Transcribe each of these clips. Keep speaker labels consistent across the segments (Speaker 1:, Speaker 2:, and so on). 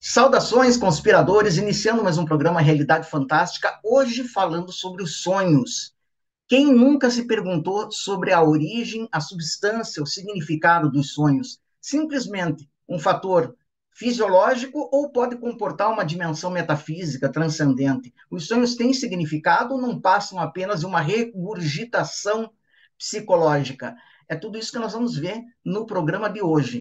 Speaker 1: Saudações, conspiradores, iniciando mais um programa Realidade Fantástica, hoje falando sobre os sonhos. Quem nunca se perguntou sobre a origem, a substância, o significado dos sonhos? Simplesmente um fator fisiológico ou pode comportar uma dimensão metafísica transcendente? Os sonhos têm significado ou não passam apenas de uma regurgitação psicológica? É tudo isso que nós vamos ver no programa de hoje.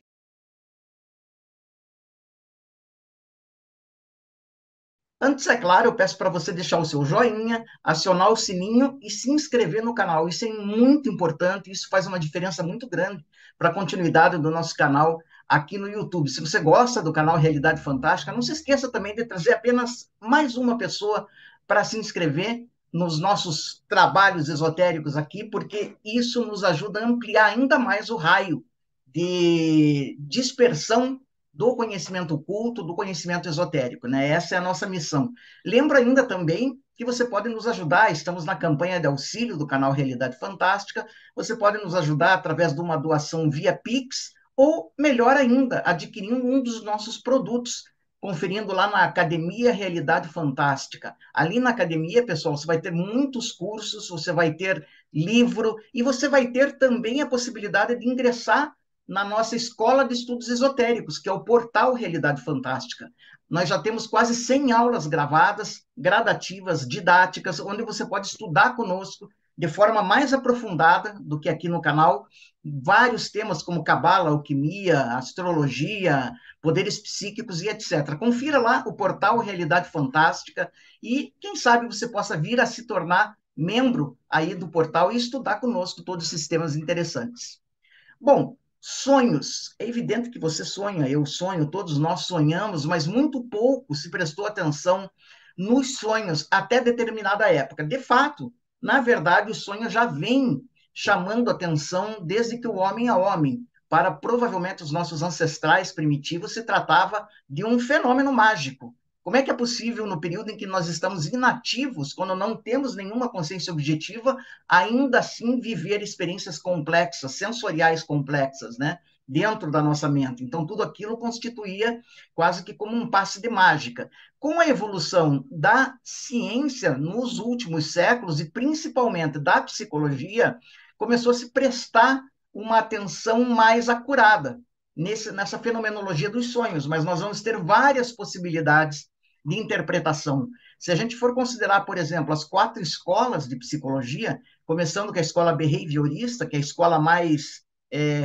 Speaker 1: Antes, é claro, eu peço para você deixar o seu joinha, acionar o sininho e se inscrever no canal. Isso é muito importante, isso faz uma diferença muito grande para a continuidade do nosso canal aqui no YouTube. Se você gosta do canal Realidade Fantástica, não se esqueça também de trazer apenas mais uma pessoa para se inscrever nos nossos trabalhos esotéricos aqui, porque isso nos ajuda a ampliar ainda mais o raio de dispersão do conhecimento oculto, do conhecimento esotérico, né? Essa é a nossa missão. Lembro ainda também que você pode nos ajudar, estamos na campanha de auxílio do canal Realidade Fantástica, você pode nos ajudar através de uma doação via Pix, ou, melhor ainda, adquirindo um dos nossos produtos, conferindo lá na Academia Realidade Fantástica. Ali na academia, pessoal, você vai ter muitos cursos, você vai ter livro, e você vai ter também a possibilidade de ingressar na nossa escola de estudos esotéricos, que é o portal Realidade Fantástica. Nós já temos quase 100 aulas gravadas, gradativas, didáticas, onde você pode estudar conosco de forma mais aprofundada do que aqui no canal, vários temas como cabala, alquimia, astrologia, poderes psíquicos e etc. Confira lá o portal Realidade Fantástica e quem sabe você possa vir a se tornar membro aí do portal e estudar conosco todos esses temas interessantes. Bom, sonhos. É evidente que você sonha, eu sonho, todos nós sonhamos, mas muito pouco se prestou atenção nos sonhos até determinada época. De fato, na verdade, o sonho já vem chamando atenção desde que o homem é homem. Para provavelmente os nossos ancestrais primitivos, se tratava de um fenômeno mágico. Como é que é possível, no período em que nós estamos inativos, quando não temos nenhuma consciência objetiva, ainda assim viver experiências complexas, sensoriais complexas, né? Dentro da nossa mente. Então, tudo aquilo constituía quase que como um passe de mágica. Com a evolução da ciência nos últimos séculos, e principalmente da psicologia, começou a se prestar uma atenção mais acurada nessa fenomenologia dos sonhos, mas nós vamos ter várias possibilidades de interpretação. Se a gente for considerar, por exemplo, as 4 escolas de psicologia, começando com a escola behaviorista, que é a escola mais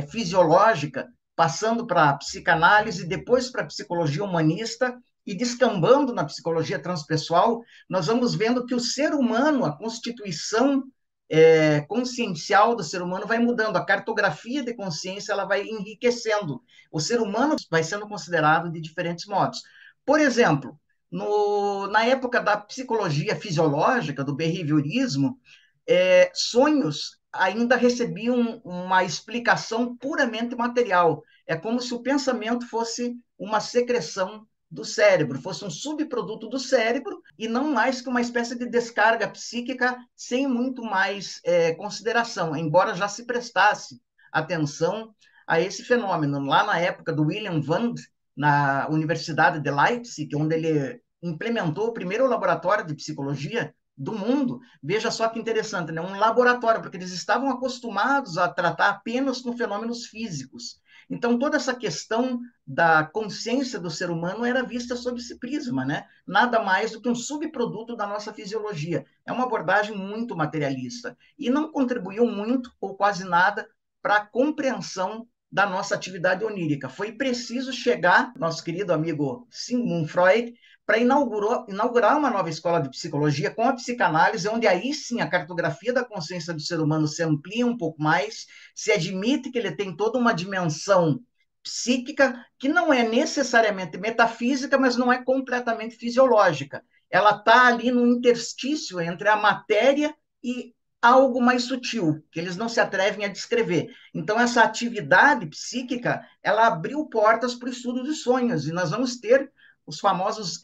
Speaker 1: fisiológica, passando para a psicanálise, depois para a psicologia humanista e descambando na psicologia transpessoal, nós vamos vendo que o ser humano, a constituição consciencial do ser humano vai mudando, a cartografia de consciência ela vai enriquecendo, o ser humano vai sendo considerado de diferentes modos. Por exemplo, na época da psicologia fisiológica, do behaviorismo, sonhos ainda recebiam uma explicação puramente material. É como se o pensamento fosse uma secreção do cérebro, fosse um subproduto do cérebro e não mais que uma espécie de descarga psíquica sem muito mais consideração, embora já se prestasse atenção a esse fenômeno. Lá na época do William Wundt, na Universidade de Leipzig, onde ele implementou o primeiro laboratório de psicologia do mundo. Veja só que interessante, né? Um laboratório, porque eles estavam acostumados a tratar apenas com fenômenos físicos. Então, toda essa questão da consciência do ser humano era vista sob esse prisma, né? Nada mais do que um subproduto da nossa fisiologia. É uma abordagem muito materialista e não contribuiu muito ou quase nada para a compreensão da nossa atividade onírica. Foi preciso chegar, nosso querido amigo Sigmund Freud, para inaugurar uma nova escola de psicologia com a psicanálise, onde aí sim a cartografia da consciência do ser humano se amplia um pouco mais, se admite que ele tem toda uma dimensão psíquica que não é necessariamente metafísica, mas não é completamente fisiológica. Ela está ali no interstício entre a matéria e algo mais sutil, que eles não se atrevem a descrever. Então, essa atividade psíquica, ela abriu portas para o estudo dos sonhos, e nós vamos ter os famosos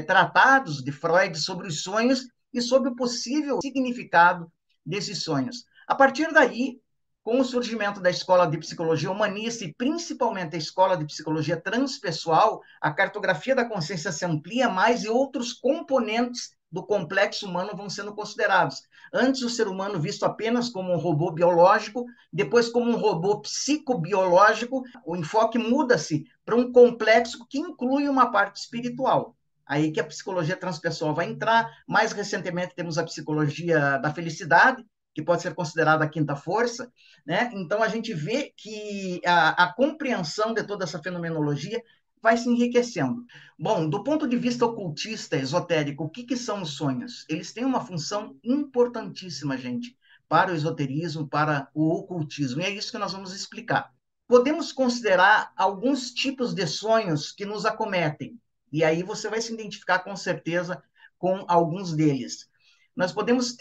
Speaker 1: tratados de Freud sobre os sonhos e sobre o possível significado desses sonhos. A partir daí, Com o surgimento da escola de psicologia humanista e principalmente a escola de psicologia transpessoal, a cartografia da consciência se amplia mais e outros componentes do complexo humano vão sendo considerados. Antes, o ser humano visto apenas como um robô biológico, depois como um robô psicobiológico, o enfoque muda-se para um complexo que inclui uma parte espiritual. Aí que a psicologia transpessoal vai entrar. Mais recentemente temos a psicologia da felicidade, que pode ser considerada a quinta força, né? Então a gente vê que a compreensão de toda essa fenomenologia vai se enriquecendo. Bom, do ponto de vista ocultista, esotérico, o que, que são os sonhos? Eles têm uma função importantíssima, gente, para o esoterismo, para o ocultismo, e é isso que nós vamos explicar. Podemos considerar alguns tipos de sonhos que nos acometem, e aí você vai se identificar com certeza com alguns deles. Nós podemos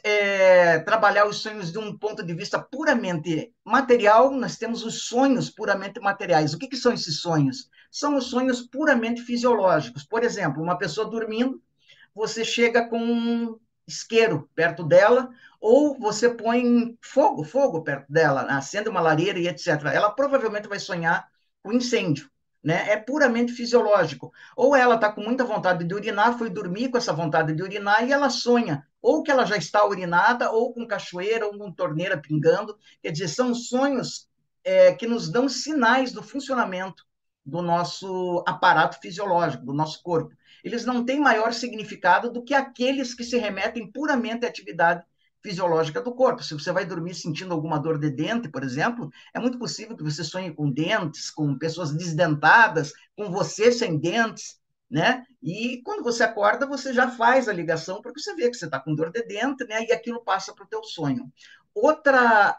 Speaker 1: trabalhar os sonhos de um ponto de vista puramente material, nós temos os sonhos puramente materiais. O que, que são esses sonhos? São os sonhos puramente fisiológicos. Por exemplo, uma pessoa dormindo, você chega com um isqueiro perto dela, ou você põe fogo perto dela, acende uma lareira e etc. Ela provavelmente vai sonhar com incêndio. Né? É puramente fisiológico. Ou ela está com muita vontade de urinar, foi dormir com essa vontade de urinar e ela sonha, ou que ela já está urinada, ou com cachoeira, ou com torneira pingando. Quer dizer, são sonhos que nos dão sinais do funcionamento do nosso aparato fisiológico, do nosso corpo. Eles não têm maior significado do que aqueles que se remetem puramente à atividade fisiológica do corpo. Se você vai dormir sentindo alguma dor de dente, por exemplo, é muito possível que você sonhe com dentes, com pessoas desdentadas, com você sem dentes, né? E quando você acorda, você já faz a ligação, porque você vê que você está com dor de dente, né? E aquilo passa para o teu sonho. Outra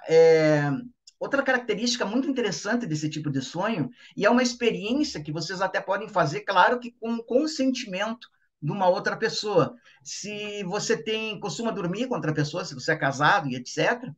Speaker 1: característica muito interessante desse tipo de sonho, e é uma experiência que vocês até podem fazer, claro que com consentimento de uma outra pessoa. Se você costuma dormir com outra pessoa, se você é casado e etc.,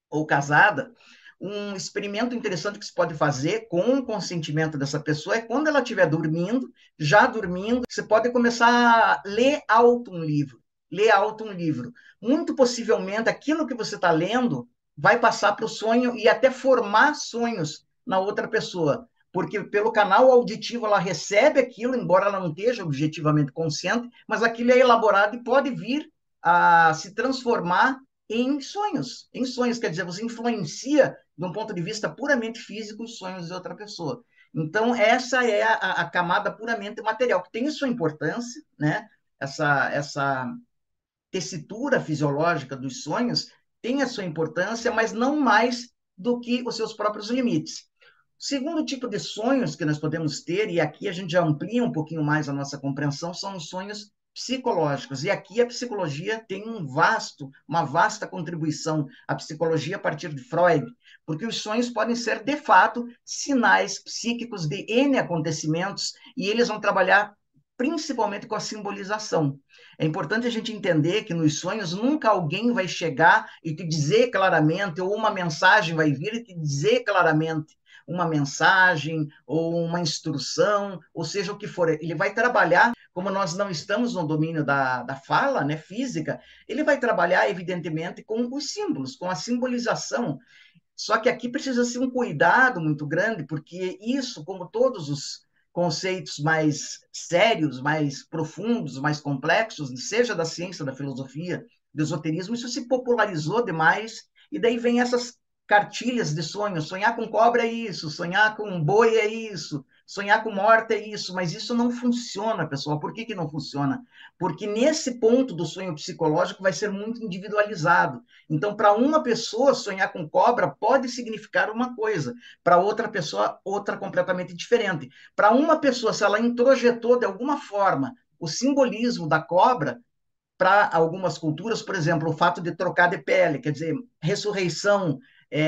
Speaker 1: ou casada, um experimento interessante que se pode fazer com o consentimento dessa pessoa é quando ela estiver dormindo, já dormindo, você pode começar a ler alto um livro. Ler alto um livro. Muito possivelmente, aquilo que você está lendo vai passar para o sonho e até formar sonhos na outra pessoa. Porque pelo canal auditivo ela recebe aquilo, embora ela não esteja objetivamente consciente, mas aquilo é elaborado e pode vir a se transformar em sonhos. Em sonhos, quer dizer, você influencia, de um ponto de vista puramente físico, os sonhos de outra pessoa. Então, essa é a camada puramente material, que tem sua importância, né? Essa tessitura fisiológica dos sonhos tem a sua importância, mas não mais do que os seus próprios limites. O segundo tipo de sonhos que nós podemos ter, e aqui a gente já amplia um pouquinho mais a nossa compreensão, são os sonhos psicológicos. E aqui a psicologia tem uma vasta contribuição, a psicologia a partir de Freud, porque os sonhos podem ser, de fato, sinais psíquicos de N acontecimentos, e eles vão trabalhar principalmente com a simbolização. É importante a gente entender que nos sonhos nunca alguém vai chegar e te dizer claramente, ou uma mensagem vai vir e te dizer claramente uma mensagem ou uma instrução, ou seja o que for. Ele vai trabalhar, como nós não estamos no domínio da fala, né, física, ele vai trabalhar, evidentemente, com os símbolos, com a simbolização. Só que aqui precisa ser um cuidado muito grande, porque isso, como todos os conceitos mais sérios, mais profundos, mais complexos, seja da ciência, da filosofia, do esoterismo, isso se popularizou demais, e daí vem essas cartilhas de sonho. Sonhar com cobra é isso, sonhar com boi é isso, sonhar com morte é isso, mas isso não funciona, pessoal. Por que não funciona? Porque nesse ponto do sonho psicológico vai ser muito individualizado. Então, para uma pessoa, sonhar com cobra pode significar uma coisa, para outra pessoa, outra completamente diferente. Para uma pessoa, se ela introjetou de alguma forma o simbolismo da cobra, para algumas culturas, por exemplo, o fato de trocar de pele, quer dizer, ressurreição,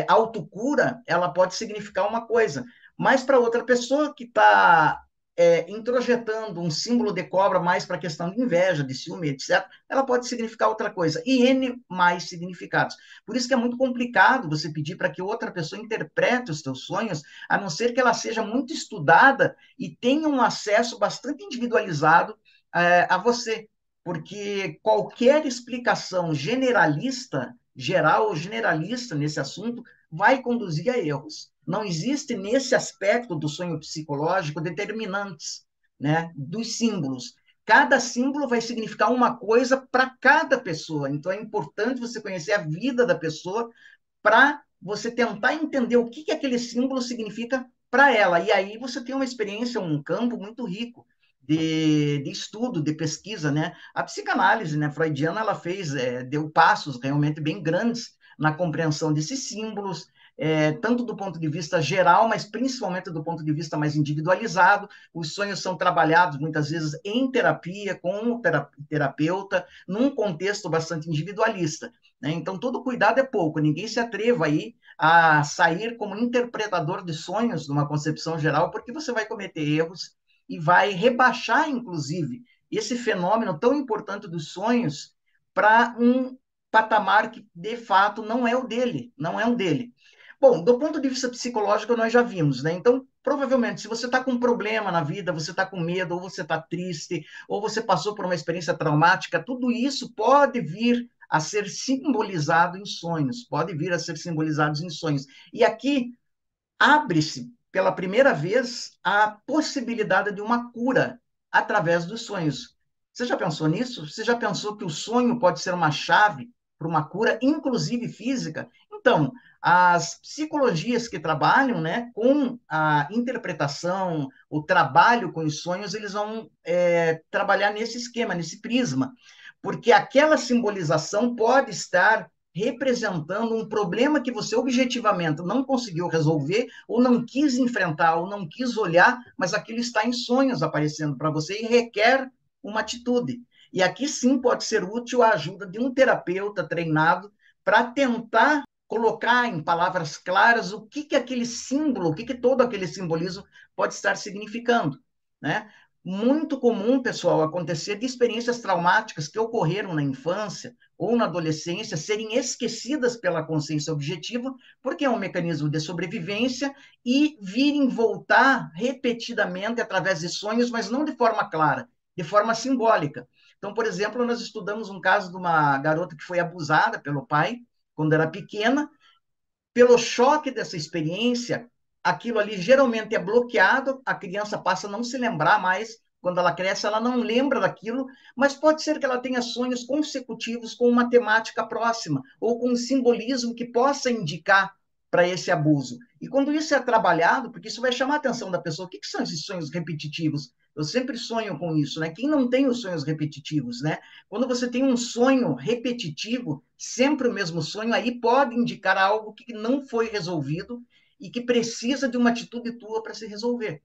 Speaker 1: autocura, ela pode significar uma coisa, mas para outra pessoa que está introjetando um símbolo de cobra mais para a questão de inveja, de ciúme, etc., ela pode significar outra coisa, e N mais significados. Por isso que é muito complicado você pedir para que outra pessoa interprete os teus sonhos, a não ser que ela seja muito estudada e tenha um acesso bastante individualizado a você, porque qualquer explicação generalista, geral ou generalista nesse assunto, vai conduzir a erros. Não existe nesse aspecto do sonho psicológico determinantes, né, dos símbolos. Cada símbolo vai significar uma coisa para cada pessoa. Então é importante você conhecer a vida da pessoa para você tentar entender o que aquele símbolo significa para ela. E aí você tem uma experiência, um campo muito rico de estudo, de pesquisa, né? A psicanálise, né, freudiana, ela fez, deu passos realmente bem grandes na compreensão desses símbolos, tanto do ponto de vista geral, mas principalmente do ponto de vista mais individualizado. Os sonhos são trabalhados muitas vezes em terapia, com o terapeuta, num contexto bastante individualista, né? Então, todo cuidado é pouco, ninguém se atreva aí a sair como interpretador de sonhos numa concepção geral, porque você vai cometer erros e vai rebaixar, inclusive, esse fenômeno tão importante dos sonhos para um patamar que, de fato, não é o dele, não é o dele. Bom, do ponto de vista psicológico, nós já vimos, né? Então, provavelmente, se você está com um problema na vida, você está com medo, ou você está triste, ou você passou por uma experiência traumática, tudo isso pode vir a ser simbolizado em sonhos, pode vir a ser simbolizados em sonhos. E aqui abre-se pela primeira vez a possibilidade de uma cura através dos sonhos. Você já pensou nisso? Você já pensou que o sonho pode ser uma chave para uma cura, inclusive física? Então, as psicologias que trabalham, né, com a interpretação, o trabalho com os sonhos, eles vão trabalhar nesse esquema, nesse prisma, porque aquela simbolização pode estar representando um problema que você objetivamente não conseguiu resolver, ou não quis enfrentar, ou não quis olhar, mas aquilo está em sonhos aparecendo para você e requer uma atitude. E aqui sim pode ser útil a ajuda de um terapeuta treinado para tentar colocar em palavras claras o que aquele símbolo, o que todo aquele simbolismo pode estar significando, né? Muito comum, pessoal, acontecer de experiências traumáticas que ocorreram na infância ou na adolescência serem esquecidas pela consciência objetiva, porque é um mecanismo de sobrevivência, e virem voltar repetidamente através de sonhos, mas não de forma clara, de forma simbólica. Então, por exemplo, nós estudamos um caso de uma garota que foi abusada pelo pai quando era pequena. Pelo choque dessa experiência, aquilo ali geralmente é bloqueado, a criança passa a não se lembrar mais, quando ela cresce, ela não lembra daquilo, mas pode ser que ela tenha sonhos consecutivos com uma temática próxima, ou com um simbolismo que possa indicar para esse abuso. E quando isso é trabalhado, porque isso vai chamar a atenção da pessoa, o que são esses sonhos repetitivos? Eu sempre sonho com isso, né? Quem não tem os sonhos repetitivos, né? Quando você tem um sonho repetitivo, sempre o mesmo sonho, aí pode indicar algo que não foi resolvido e que precisa de uma atitude tua para se resolver.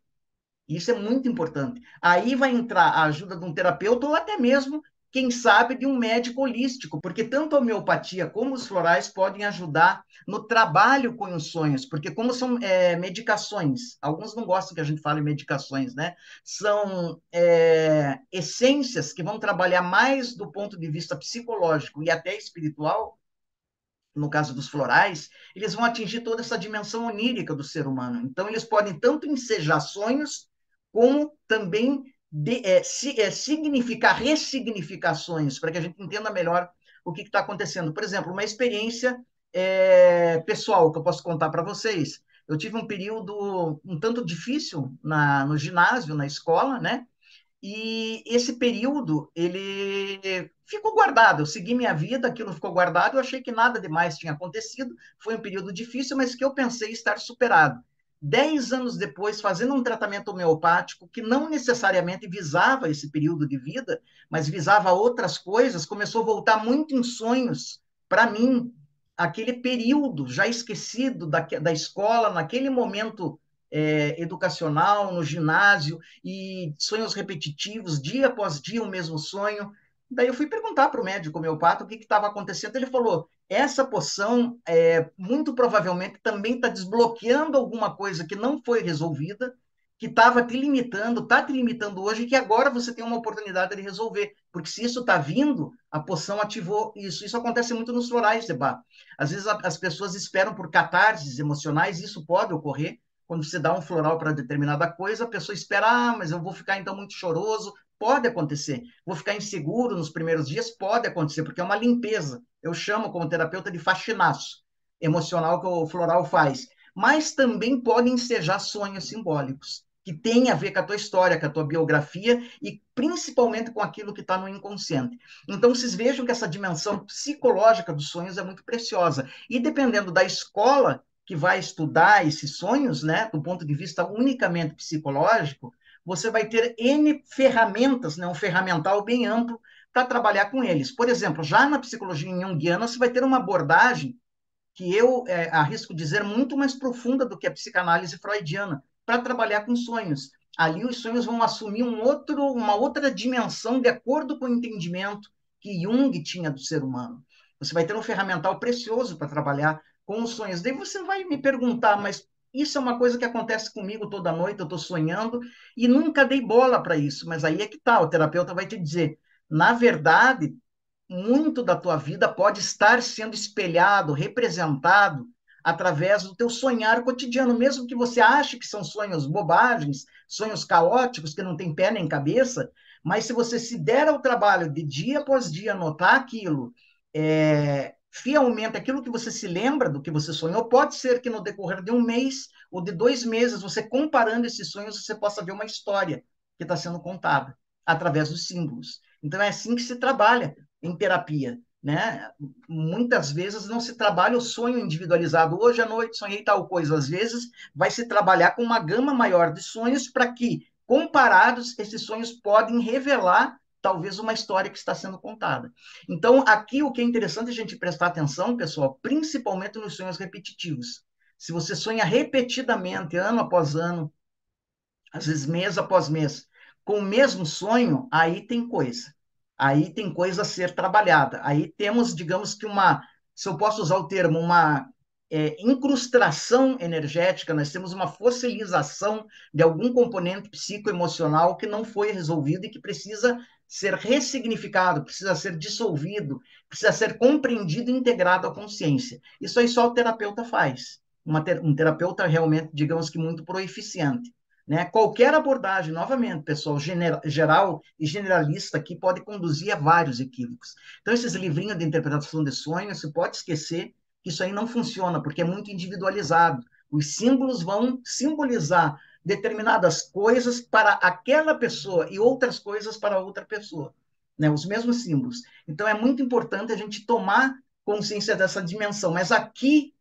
Speaker 1: Isso é muito importante. Aí vai entrar a ajuda de um terapeuta ou até mesmo, quem sabe, de um médico holístico, porque tanto a homeopatia como os florais podem ajudar no trabalho com os sonhos, porque como são medicações, alguns não gostam que a gente fale medicações, né? São essências que vão trabalhar mais do ponto de vista psicológico e até espiritual. No caso dos florais, eles vão atingir toda essa dimensão onírica do ser humano. Então, eles podem tanto ensejar sonhos, como também significar ressignificações, para que a gente entenda melhor o que está acontecendo. Por exemplo, uma experiência pessoal que eu posso contar para vocês. Eu tive um período um tanto difícil no ginásio, na escola, né? E esse período, ele ficou guardado. Eu segui minha vida, aquilo ficou guardado. Eu achei que nada demais tinha acontecido. Foi um período difícil, mas que eu pensei estar superado. 10 anos depois, fazendo um tratamento homeopático, que não necessariamente visava esse período de vida, mas visava outras coisas, começou a voltar muito em sonhos para mim, aquele período já esquecido da escola, naquele momento educacional, no ginásio, e sonhos repetitivos, dia após dia, o mesmo sonho. Daí eu fui perguntar para o médico homeopata o que estava acontecendo. Ele falou: essa poção muito provavelmente também está desbloqueando alguma coisa que não foi resolvida, que estava te limitando, está te limitando hoje, e que agora você tem uma oportunidade de resolver. Porque se isso está vindo, a poção ativou isso. Isso acontece muito nos florais, Seba. Às vezes as pessoas esperam por catarses emocionais, isso pode ocorrer. Quando você dá um floral para determinada coisa, a pessoa espera, mas eu vou ficar então muito choroso. Pode acontecer. Vou ficar inseguro nos primeiros dias? Pode acontecer, porque é uma limpeza. Eu chamo como terapeuta de faxinaço. emocional que o floral faz, mas também podem ensejar sonhos simbólicos, que têm a ver com a tua história, com a tua biografia e principalmente com aquilo que está no inconsciente. Então, vocês vejam que essa dimensão psicológica dos sonhos é muito preciosa. E dependendo da escola que vai estudar esses sonhos, né, do ponto de vista unicamente psicológico, você vai ter N ferramentas, né, um ferramental bem amplo para trabalhar com eles. Por exemplo, já na psicologia junguiana, você vai ter uma abordagem que eu arrisco dizer muito mais profunda do que a psicanálise freudiana, para trabalhar com sonhos. Ali os sonhos vão assumir uma outra dimensão de acordo com o entendimento que Jung tinha do ser humano. Você vai ter um ferramental precioso para trabalhar com os sonhos. Daí você vai me perguntar, mas isso é uma coisa que acontece comigo toda noite, eu estou sonhando e nunca dei bola para isso. Mas aí é que tá, o terapeuta vai te dizer, na verdade, muito da tua vida pode estar sendo espelhado, representado através do teu sonhar cotidiano, mesmo que você ache que são sonhos bobagens, sonhos caóticos, que não tem pé nem cabeça, mas se você se der ao trabalho de dia após dia anotar aquilo, fielmente aquilo que você se lembra do que você sonhou, pode ser que no decorrer de um mês ou de 2 meses, você comparando esses sonhos, você possa ver uma história que está sendo contada através dos símbolos. Então é assim que se trabalha em terapia, né? Muitas vezes não se trabalha o sonho individualizado. Hoje à noite sonhei tal coisa. Às vezes vai se trabalhar com uma gama maior de sonhos para que, comparados, esses sonhos podem revelar talvez uma história que está sendo contada. Então, aqui o que é interessante a gente prestar atenção, pessoal, principalmente nos sonhos repetitivos. Se você sonha repetidamente, ano após ano, às vezes mês após mês, com o mesmo sonho, aí tem coisa. Aí tem coisa a ser trabalhada. Aí temos, digamos que se eu posso usar o termo, uma incrustação energética, nós temos uma fossilização de algum componente psicoemocional que não foi resolvido e que precisa ser ressignificado, precisa ser dissolvido, precisa ser compreendido e integrado à consciência. Isso aí só o terapeuta faz. Um terapeuta realmente, digamos que muito proeficiente. Né? Qualquer abordagem, novamente, pessoal, geral e generalista aqui pode conduzir a vários equívocos. Então, esses livrinhos de interpretação de sonhos, você pode esquecer que isso aí não funciona, porque é muito individualizado. Os símbolos vão simbolizar determinadas coisas para aquela pessoa e outras coisas para outra pessoa. Né? Os mesmos símbolos. Então, é muito importante a gente tomar consciência dessa dimensão. Mas aqui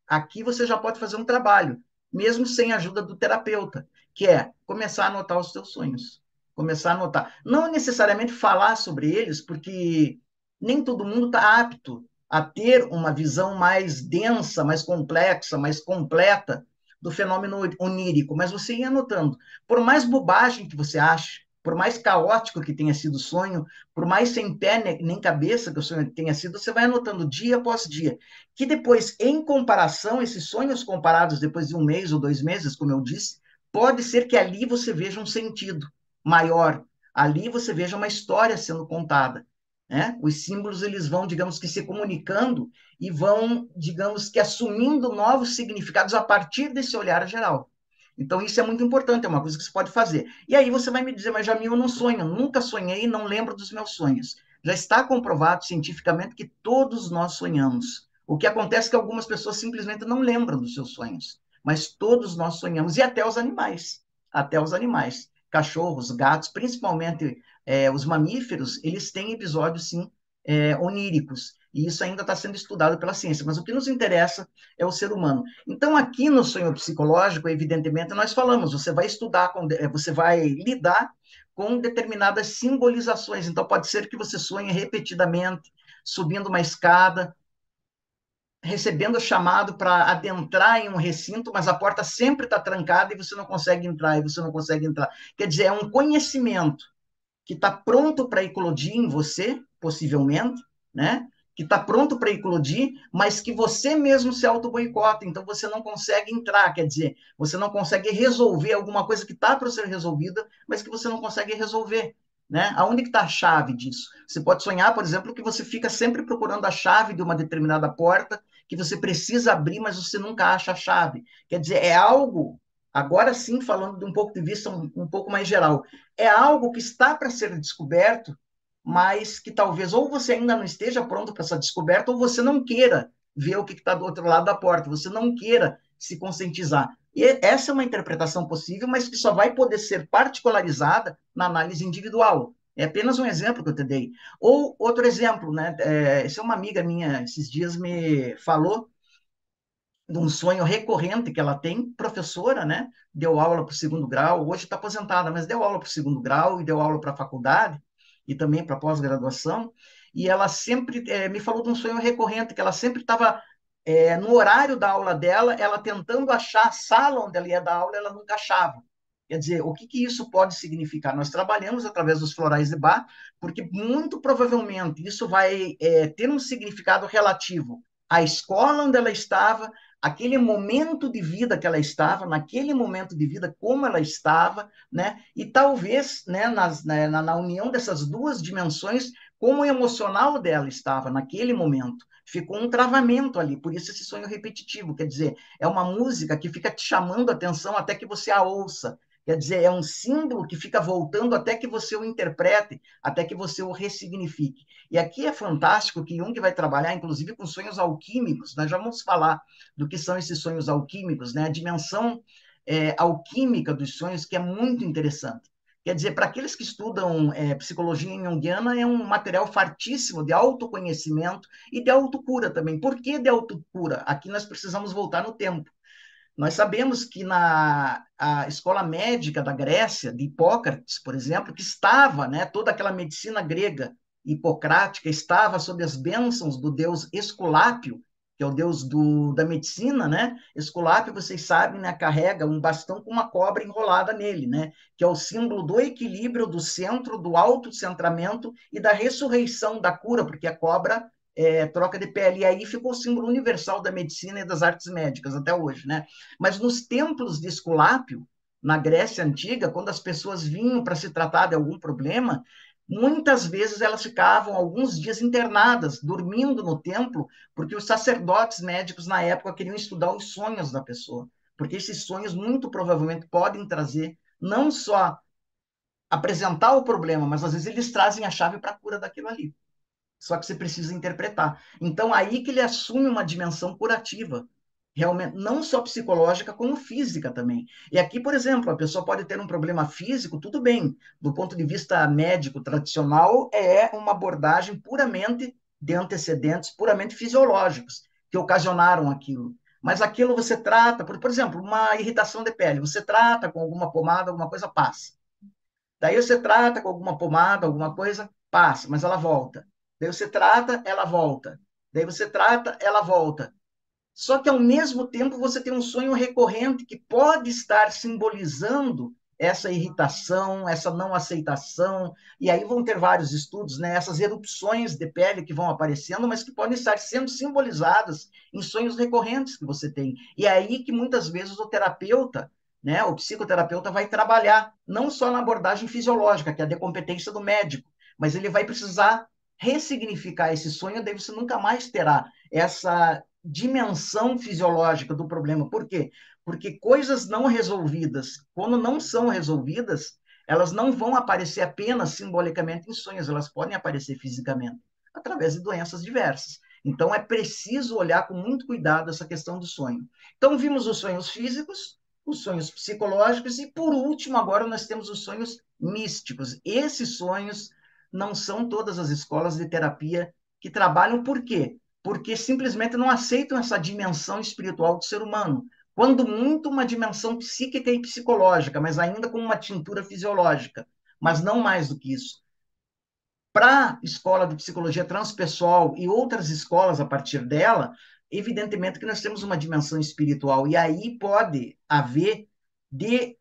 Speaker 1: você já pode fazer um trabalho, mesmo sem a ajuda do terapeuta, que é começar a anotar os teus sonhos. Começar a anotar. Não necessariamente falar sobre eles, porque nem todo mundo está apto a ter uma visão mais densa, mais complexa, mais completa do fenômeno onírico, mas você ia anotando. Por mais bobagem que você ache, por mais caótico que tenha sido o sonho, por mais sem pé nem cabeça que o sonho tenha sido, você vai anotando dia após dia. Que depois, em comparação, esses sonhos comparados depois de um mês ou 2 meses, como eu disse, pode ser que ali você veja um sentido maior, ali você veja uma história sendo contada. Né? Os símbolos eles vão, digamos que, se comunicando e vão, digamos que, assumindo novos significados a partir desse olhar geral. Então, isso é muito importante, é uma coisa que você pode fazer. E aí você vai me dizer, mas Jamil, eu não sonho, nunca sonhei, não lembro dos meus sonhos. Já está comprovado cientificamente que todos nós sonhamos. O que acontece é que algumas pessoas simplesmente não lembram dos seus sonhos, mas todos nós sonhamos, e até os animais. Até os animais. Cachorros, gatos, principalmente os mamíferos, eles têm episódios, sim, oníricos. E isso ainda está sendo estudado pela ciência. Mas o que nos interessa é o ser humano. Então, aqui no sonho psicológico, evidentemente, nós falamos, você vai estudar, você vai lidar com determinadas simbolizações. Então, pode ser que você sonhe repetidamente, subindo uma escada, recebendo chamado para adentrar em um recinto, mas a porta sempre está trancada e você não consegue entrar, e você não consegue entrar. Quer dizer, é um conhecimento que está pronto para eclodir em você, possivelmente, né? Que está pronto para eclodir, mas que você mesmo se auto-boicota, então você não consegue entrar, quer dizer, você não consegue resolver alguma coisa que está para ser resolvida, mas que você não consegue resolver. Né? Aonde que está a chave disso? Você pode sonhar, por exemplo, que você fica sempre procurando a chave de uma determinada porta, que você precisa abrir, mas você nunca acha a chave. Quer dizer, é algo, agora sim, falando de um pouco de vista um pouco mais geral, é algo que está para ser descoberto, mas que talvez ou você ainda não esteja pronto para essa descoberta, ou você não queira ver o que está do outro lado da porta, você não queira se conscientizar. E essa é uma interpretação possível, mas que só vai poder ser particularizada na análise individual. É apenas um exemplo que eu te dei. Ou outro exemplo, né? Essa é uma amiga minha, esses dias me falou de um sonho recorrente que ela tem, professora, né? Deu aula para o segundo grau, hoje está aposentada, mas deu aula para o segundo grau e deu aula para a faculdade e também para pós-graduação. E ela sempre me falou de um sonho recorrente, que ela sempre estava no horário da aula dela, ela tentando achar a sala onde ela ia dar aula, ela nunca achava. Quer dizer, o que isso pode significar? Nós trabalhamos através dos florais de Bach, porque muito provavelmente isso vai ter um significado relativo à escola onde ela estava, aquele momento de vida que ela estava, naquele momento de vida, como ela estava, né? E talvez, né, na união dessas duas dimensões, como o emocional dela estava naquele momento. Ficou um travamento ali, por isso esse sonho repetitivo, quer dizer, é uma música que fica te chamando a atenção até que você a ouça. Quer dizer, é um símbolo que fica voltando até que você o interprete, até que você o ressignifique. E aqui é fantástico que Jung vai trabalhar, inclusive, com sonhos alquímicos. Nós já vamos falar do que são esses sonhos alquímicos, né? A dimensão alquímica dos sonhos, que é muito interessante. Quer dizer, para aqueles que estudam psicologia junguiana, é um material fartíssimo de autoconhecimento e de autocura também. Por que de autocura? Aqui nós precisamos voltar no tempo. Nós sabemos que na a escola médica da Grécia, de Hipócrates, por exemplo, que estava, né, toda aquela medicina grega hipocrática estava sob as bênçãos do deus Esculápio, que é o deus da medicina, né? Esculápio, vocês sabem, né, carrega um bastão com uma cobra enrolada nele, né? Que é o símbolo do equilíbrio, do centro, do autocentramento e da ressurreição da cura, porque a cobra troca de pele. E aí ficou o símbolo universal da medicina e das artes médicas até hoje, né? Mas nos templos de Esculápio, na Grécia Antiga, quando as pessoas vinham para se tratar de algum problema, muitas vezes elas ficavam alguns dias internadas, dormindo no templo, porque os sacerdotes médicos na época queriam estudar os sonhos da pessoa, porque esses sonhos muito provavelmente podem trazer não só apresentar o problema, mas às vezes eles trazem a chave para a cura daquilo ali. Só que você precisa interpretar. Então, aí que ele assume uma dimensão curativa, realmente, não só psicológica, como física também. E aqui, por exemplo, a pessoa pode ter um problema físico, tudo bem, do ponto de vista médico tradicional, é uma abordagem puramente de antecedentes, puramente fisiológicos, que ocasionaram aquilo. Mas aquilo você trata, por exemplo, uma irritação de pele, você trata com alguma pomada, alguma coisa, passa. Daí você trata com alguma pomada, alguma coisa, passa, mas ela volta. Daí você trata, ela volta. Daí você trata, ela volta. Só que, ao mesmo tempo, você tem um sonho recorrente que pode estar simbolizando essa irritação, essa não aceitação, e aí vão ter vários estudos, né? Essas erupções de pele que vão aparecendo, mas que podem estar sendo simbolizadas em sonhos recorrentes que você tem. E é aí que, muitas vezes, o terapeuta, né, o psicoterapeuta vai trabalhar não só na abordagem fisiológica, que é a decompetência do médico, mas ele vai precisar ressignificar esse sonho, daí você nunca mais terá essa dimensão fisiológica do problema. Por quê? Porque coisas não resolvidas, quando não são resolvidas, elas não vão aparecer apenas simbolicamente em sonhos, elas podem aparecer fisicamente, através de doenças diversas. Então, é preciso olhar com muito cuidado essa questão do sonho. Então, vimos os sonhos físicos, os sonhos psicológicos, e, por último, agora nós temos os sonhos místicos. Esses sonhos não são todas as escolas de terapia que trabalham. Por quê? Porque simplesmente não aceitam essa dimensão espiritual do ser humano. Quando muito, uma dimensão psíquica e psicológica, mas ainda com uma tintura fisiológica, mas não mais do que isso. Para a escola de psicologia transpessoal e outras escolas a partir dela, evidentemente que nós temos uma dimensão espiritual, e aí pode haver de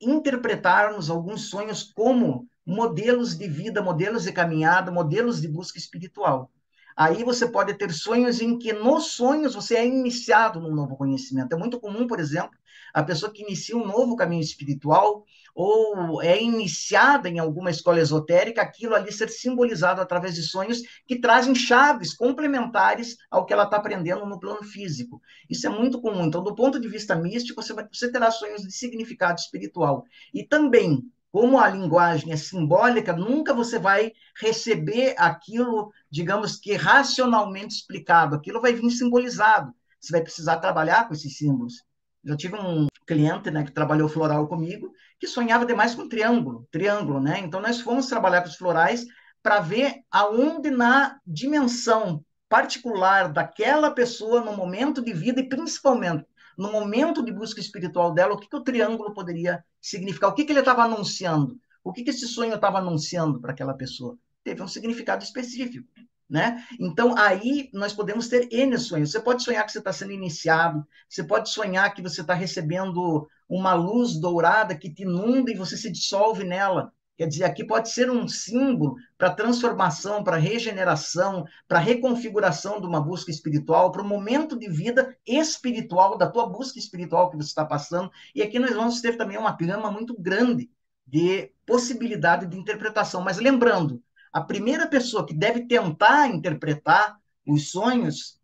Speaker 1: interpretarmos alguns sonhos como modelos de vida, modelos de caminhada, modelos de busca espiritual. Aí você pode ter sonhos em que, nos sonhos, você é iniciado num novo conhecimento. É muito comum, por exemplo, a pessoa que inicia um novo caminho espiritual ou é iniciada em alguma escola esotérica, aquilo ali ser simbolizado através de sonhos que trazem chaves complementares ao que ela está aprendendo no plano físico. Isso é muito comum. Então, do ponto de vista místico, você terá sonhos de significado espiritual. E também, como a linguagem é simbólica, nunca você vai receber aquilo, digamos que racionalmente explicado, aquilo vai vir simbolizado. Você vai precisar trabalhar com esses símbolos. Eu tive um cliente, né, que trabalhou floral comigo, que sonhava demais com triângulo, né? Então nós fomos trabalhar com os florais para ver aonde na dimensão particular daquela pessoa no momento de vida e principalmente no momento de busca espiritual dela, o que o triângulo poderia significar, o que ele estava anunciando, o que esse sonho estava anunciando para aquela pessoa. Teve um significado específico, né? Então, aí nós podemos ter N sonhos. Você pode sonhar que você está sendo iniciado, você pode sonhar que você está recebendo uma luz dourada que te inunda e você se dissolve nela. Quer dizer, aqui pode ser um símbolo para transformação, para regeneração, para reconfiguração de uma busca espiritual, para o momento de vida espiritual, da tua busca espiritual que você está passando. E aqui nós vamos ter também uma gama muito grande de possibilidade de interpretação. Mas lembrando, a primeira pessoa que deve tentar interpretar os sonhos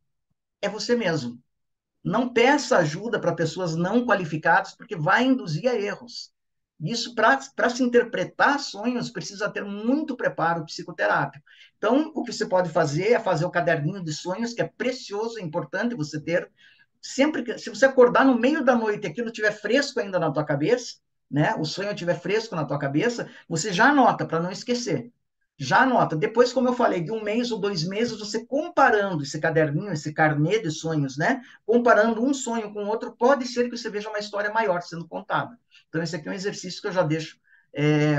Speaker 1: é você mesmo. Não peça ajuda para pessoas não qualificadas, porque vai induzir a erros. Isso, para se interpretar sonhos, precisa ter muito preparo psicoterápico. Então, o que você pode fazer é fazer o caderninho de sonhos, que é precioso, é importante você ter. Sempre que, se você acordar no meio da noite e aquilo estiver fresco ainda na tua cabeça, né, o sonho estiver fresco na tua cabeça, você já anota para não esquecer. Já anota. Depois, como eu falei, de 1 mês ou 2 meses, você comparando esse caderninho, esse carnê de sonhos, né? Comparando um sonho com o outro, pode ser que você veja uma história maior sendo contada. Então, esse aqui é um exercício que eu já deixo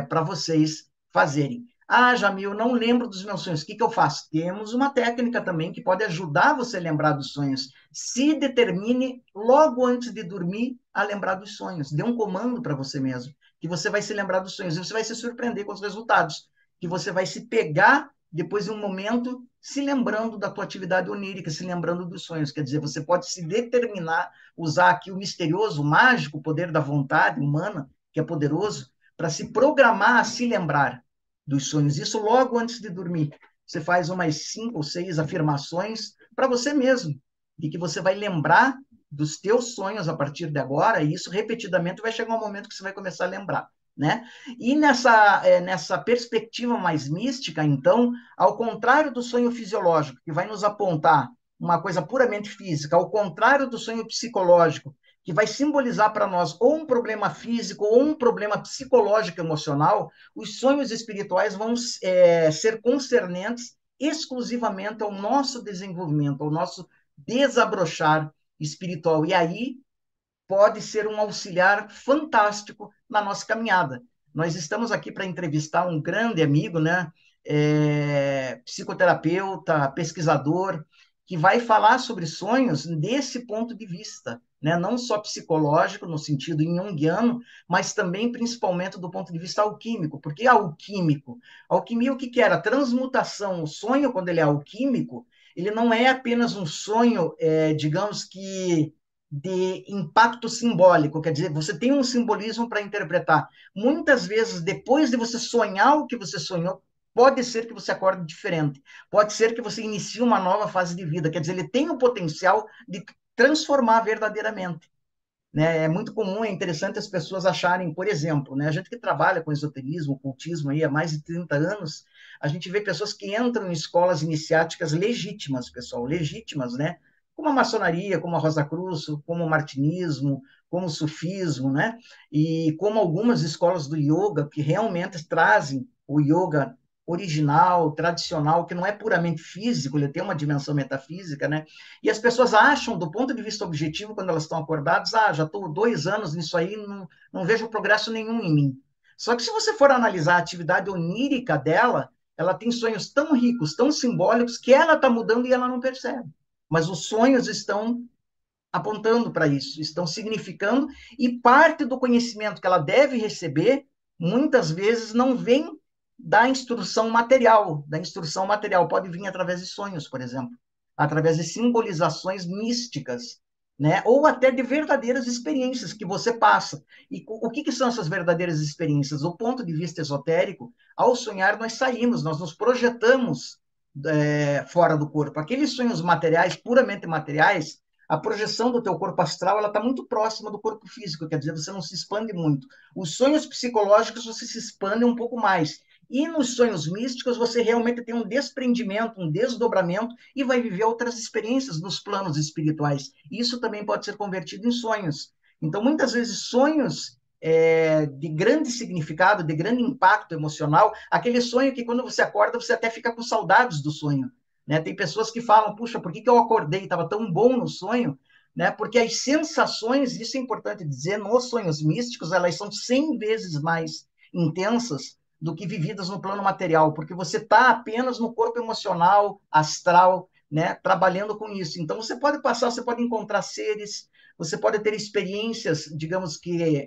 Speaker 1: para vocês fazerem. Ah, Jamil, não lembro dos meus sonhos. O que eu faço? Temos uma técnica também que pode ajudar você a lembrar dos sonhos. Se determine logo antes de dormir a lembrar dos sonhos. Dê um comando para você mesmo, que você vai se lembrar dos sonhos. E você vai se surpreender com os resultados, que você vai se pegar depois de um momento se lembrando da tua atividade onírica, se lembrando dos sonhos. Quer dizer, você pode se determinar, usar aqui o misterioso, o mágico poder da vontade humana, que é poderoso, para se programar a se lembrar dos sonhos. Isso logo antes de dormir. Você faz umas 5 ou 6 afirmações para você mesmo, de que você vai lembrar dos teus sonhos a partir de agora, e isso repetidamente vai chegar um momento que você vai começar a lembrar. Né? E nessa perspectiva mais mística, então, ao contrário do sonho fisiológico, que vai nos apontar uma coisa puramente física, ao contrário do sonho psicológico, que vai simbolizar para nós ou um problema físico ou um problema psicológico emocional, os sonhos espirituais vão ser concernentes exclusivamente ao nosso desenvolvimento, ao nosso desabrochar espiritual. E aí pode ser um auxiliar fantástico na nossa caminhada. Nós estamos aqui para entrevistar um grande amigo, né? Psicoterapeuta, pesquisador, que vai falar sobre sonhos desse ponto de vista, né? Não só psicológico, no sentido junguiano, mas também, principalmente, do ponto de vista alquímico. Porque alquímico? Alquimia, o que era? Transmutação. O sonho, quando ele é alquímico, ele não é apenas um sonho, digamos que de impacto simbólico, quer dizer, você tem um simbolismo para interpretar. Muitas vezes, depois de você sonhar o que você sonhou, pode ser que você acorde diferente, pode ser que você inicie uma nova fase de vida, quer dizer, ele tem o potencial de transformar verdadeiramente. Né? É muito comum, é interessante as pessoas acharem, por exemplo, né, a gente que trabalha com esoterismo, ocultismo aí há mais de 30 anos, a gente vê pessoas que entram em escolas iniciáticas legítimas, pessoal, legítimas, né? Como a maçonaria, como a Rosa Cruz, como o martinismo, como o sufismo, né? E como algumas escolas do yoga que realmente trazem o yoga original, tradicional, que não é puramente físico, ele tem uma dimensão metafísica, né? E as pessoas acham, do ponto de vista objetivo, quando elas estão acordadas, já estou 2 anos nisso aí, não vejo progresso nenhum em mim. Só que se você for analisar a atividade onírica dela, ela tem sonhos tão ricos, tão simbólicos, que ela está mudando e ela não percebe. Mas os sonhos estão apontando para isso, estão significando, e parte do conhecimento que ela deve receber, muitas vezes, não vem da instrução material. Da instrução material pode vir através de sonhos, por exemplo, através de simbolizações místicas, né? Ou até de verdadeiras experiências que você passa. E o que são essas verdadeiras experiências? Do ponto de vista esotérico, ao sonhar, nós saímos, nós nos projetamos fora do corpo. Aqueles sonhos materiais, puramente materiais, a projeção do teu corpo astral ela está muito próxima do corpo físico, quer dizer, você não se expande muito. Os sonhos psicológicos você se expande um pouco mais. E nos sonhos místicos você realmente tem um desprendimento, um desdobramento e vai viver outras experiências nos planos espirituais. Isso também pode ser convertido em sonhos. Então, muitas vezes, sonhos de grande significado, de grande impacto emocional, aquele sonho que quando você acorda, você até fica com saudades do sonho. Né? Tem pessoas que falam, puxa, por que eu acordei? Estava tão bom no sonho. Né? Porque as sensações, isso é importante dizer, nos sonhos místicos, elas são 100 vezes mais intensas do que vividas no plano material, porque você está apenas no corpo emocional, astral, né, trabalhando com isso. Então, você pode passar, você pode encontrar seres, você pode ter experiências, digamos que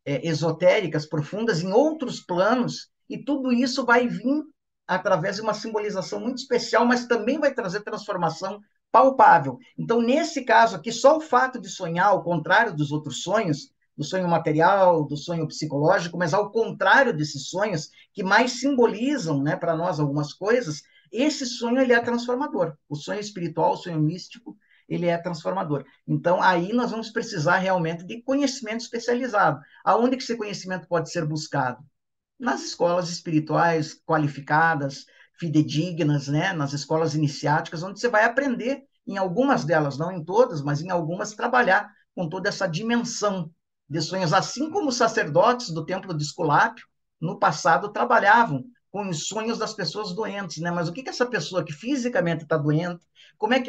Speaker 1: esotéricas, profundas, em outros planos, e tudo isso vai vir através de uma simbolização muito especial, mas também vai trazer transformação palpável. Então, nesse caso aqui, só o fato de sonhar, ao contrário dos outros sonhos, do sonho material, do sonho psicológico, mas ao contrário desses sonhos, que mais simbolizam, né, para nós algumas coisas, esse sonho ele é transformador. O sonho espiritual, o sonho místico, ele é transformador. Então, aí nós vamos precisar realmente de conhecimento especializado. Aonde que esse conhecimento pode ser buscado? Nas escolas espirituais qualificadas, fidedignas, né? Nas escolas iniciáticas, onde você vai aprender, em algumas delas, não em todas, mas em algumas, trabalhar com toda essa dimensão de sonhos, assim como os sacerdotes do templo de Esculápio, no passado, trabalhavam com os sonhos das pessoas doentes, né? Mas o que essa pessoa que fisicamente está doente,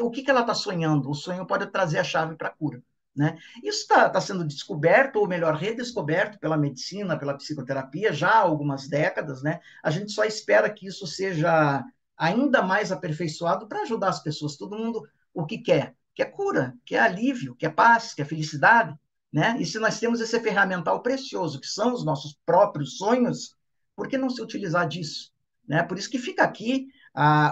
Speaker 1: o que ela está sonhando? O sonho pode trazer a chave para a cura. Né? Isso está sendo descoberto, ou melhor, redescoberto pela medicina, pela psicoterapia, já há algumas décadas. Né? A gente só espera que isso seja ainda mais aperfeiçoado para ajudar as pessoas. Todo mundo o que quer? Quer cura, quer alívio, quer paz, quer felicidade. Né? E se nós temos esse ferramental precioso, que são os nossos próprios sonhos, por que não se utilizar disso? Né? Por isso que fica aqui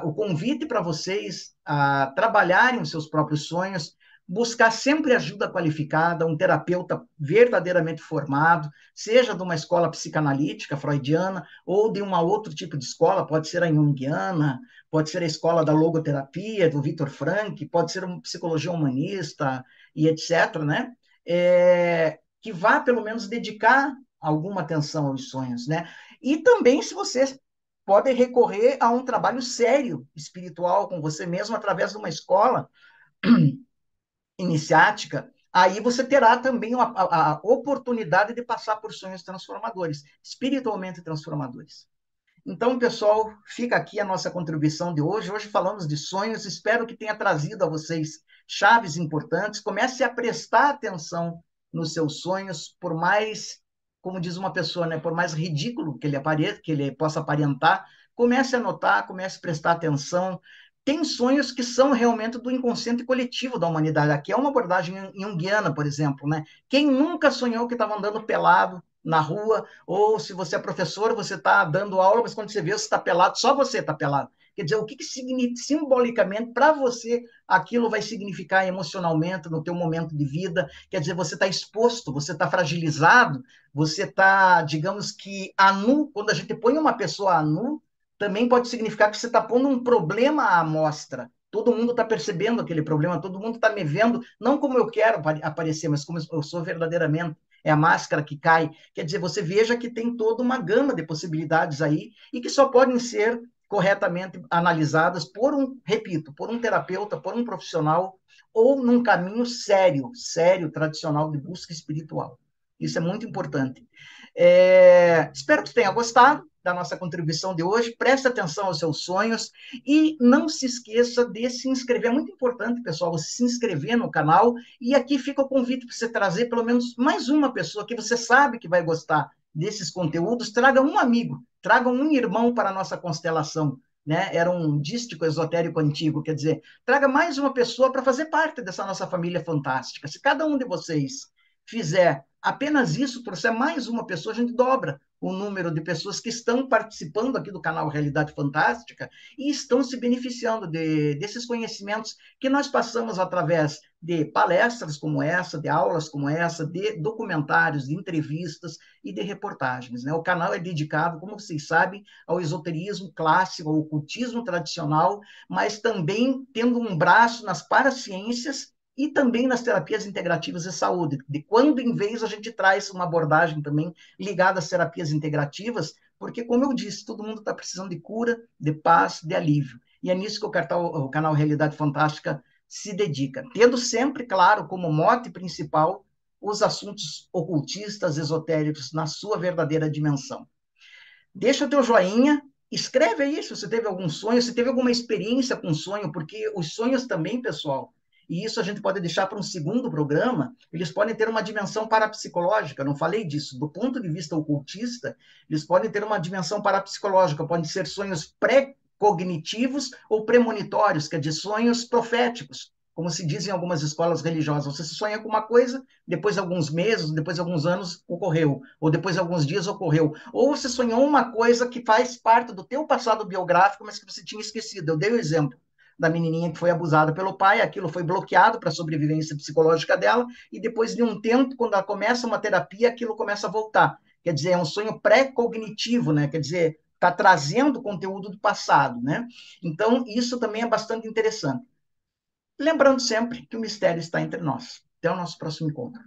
Speaker 1: o convite para vocês a trabalharem os seus próprios sonhos, buscar sempre ajuda qualificada, um terapeuta verdadeiramente formado, seja de uma escola psicanalítica freudiana ou de um outro tipo de escola, pode ser a junguiana, pode ser a escola da logoterapia, do Viktor Frankl, pode ser uma psicologia humanista e etc., né? Que vá, pelo menos, dedicar alguma atenção aos sonhos, né? E também, se você pode recorrer a um trabalho sério, espiritual, com você mesmo, através de uma escola iniciática, aí você terá também a oportunidade de passar por sonhos transformadores, espiritualmente transformadores. Então, pessoal, fica aqui a nossa contribuição de hoje. Hoje falamos de sonhos, espero que tenha trazido a vocês chaves importantes. Comece a prestar atenção nos seus sonhos, por mais, como diz uma pessoa, né, por mais ridículo que ele possa aparentar, comece a notar, comece a prestar atenção. Tem sonhos que são realmente do inconsciente coletivo da humanidade. Aqui é uma abordagem junguiana, por exemplo, né? Quem nunca sonhou que estava andando pelado na rua, ou se você é professor, você está dando aula, mas quando você vê, você está pelado, só você está pelado. Quer dizer, o que simbolicamente, para você, aquilo vai significar emocionalmente no teu momento de vida? Quer dizer, você está exposto, você está fragilizado, você está, digamos que, a nu. Quando a gente põe uma pessoa a nu, também pode significar que você está pondo um problema à mostra. Todo mundo está percebendo aquele problema, todo mundo está me vendo, não como eu quero aparecer, mas como eu sou verdadeiramente. É a máscara que cai. Quer dizer, você veja que tem toda uma gama de possibilidades aí e que só podem ser corretamente analisadas repito, por um terapeuta, por um profissional ou num caminho sério, tradicional de busca espiritual. Isso é muito importante. Espero que você tenha gostado da nossa contribuição de hoje. Preste atenção aos seus sonhos e não se esqueça de se inscrever. É muito importante, pessoal, você se inscrever no canal. E aqui fica o convite para você trazer pelo menos mais uma pessoa que você sabe que vai gostar desses conteúdos. Traga um amigo, traga um irmão para a nossa constelação. Né? Era um dístico esotérico antigo, quer dizer, traga mais uma pessoa para fazer parte dessa nossa família fantástica. Se cada um de vocês fizer apenas isso, trouxer mais uma pessoa, a gente dobra o número de pessoas que estão participando aqui do canal Realidade Fantástica e estão se beneficiando desses conhecimentos que nós passamos através de palestras como essa, de aulas como essa, de documentários, de entrevistas e de reportagens. Né? O canal é dedicado, como vocês sabem, ao esoterismo clássico, ao ocultismo tradicional, mas também tendo um braço nas paraciências e também nas terapias integrativas de saúde, de quando em vez a gente traz uma abordagem também ligada às terapias integrativas, porque, como eu disse, todo mundo está precisando de cura, de paz, de alívio. E é nisso que o canal Realidade Fantástica se dedica, tendo sempre, claro, como mote principal os assuntos ocultistas, esotéricos, na sua verdadeira dimensão. Deixa o teu joinha, escreve aí se você teve algum sonho, se teve alguma experiência com sonho, porque os sonhos também, pessoal, e isso a gente pode deixar para um segundo programa, eles podem ter uma dimensão parapsicológica, não falei disso, do ponto de vista ocultista, eles podem ter uma dimensão parapsicológica, podem ser sonhos pré-cognitivos ou premonitórios, que é de sonhos proféticos, como se diz em algumas escolas religiosas. Você sonha com uma coisa, depois de alguns meses, depois de alguns anos, ocorreu. Ou depois de alguns dias, ocorreu. Ou você sonhou uma coisa que faz parte do teu passado biográfico, mas que você tinha esquecido. Eu dei o exemplo da menininha que foi abusada pelo pai, aquilo foi bloqueado para a sobrevivência psicológica dela, e depois de um tempo, quando ela começa uma terapia, aquilo começa a voltar. Quer dizer, é um sonho pré-cognitivo, né? Quer dizer, está trazendo conteúdo do passado, né? Então, isso também é bastante interessante. Lembrando sempre que o mistério está entre nós. Até o nosso próximo encontro.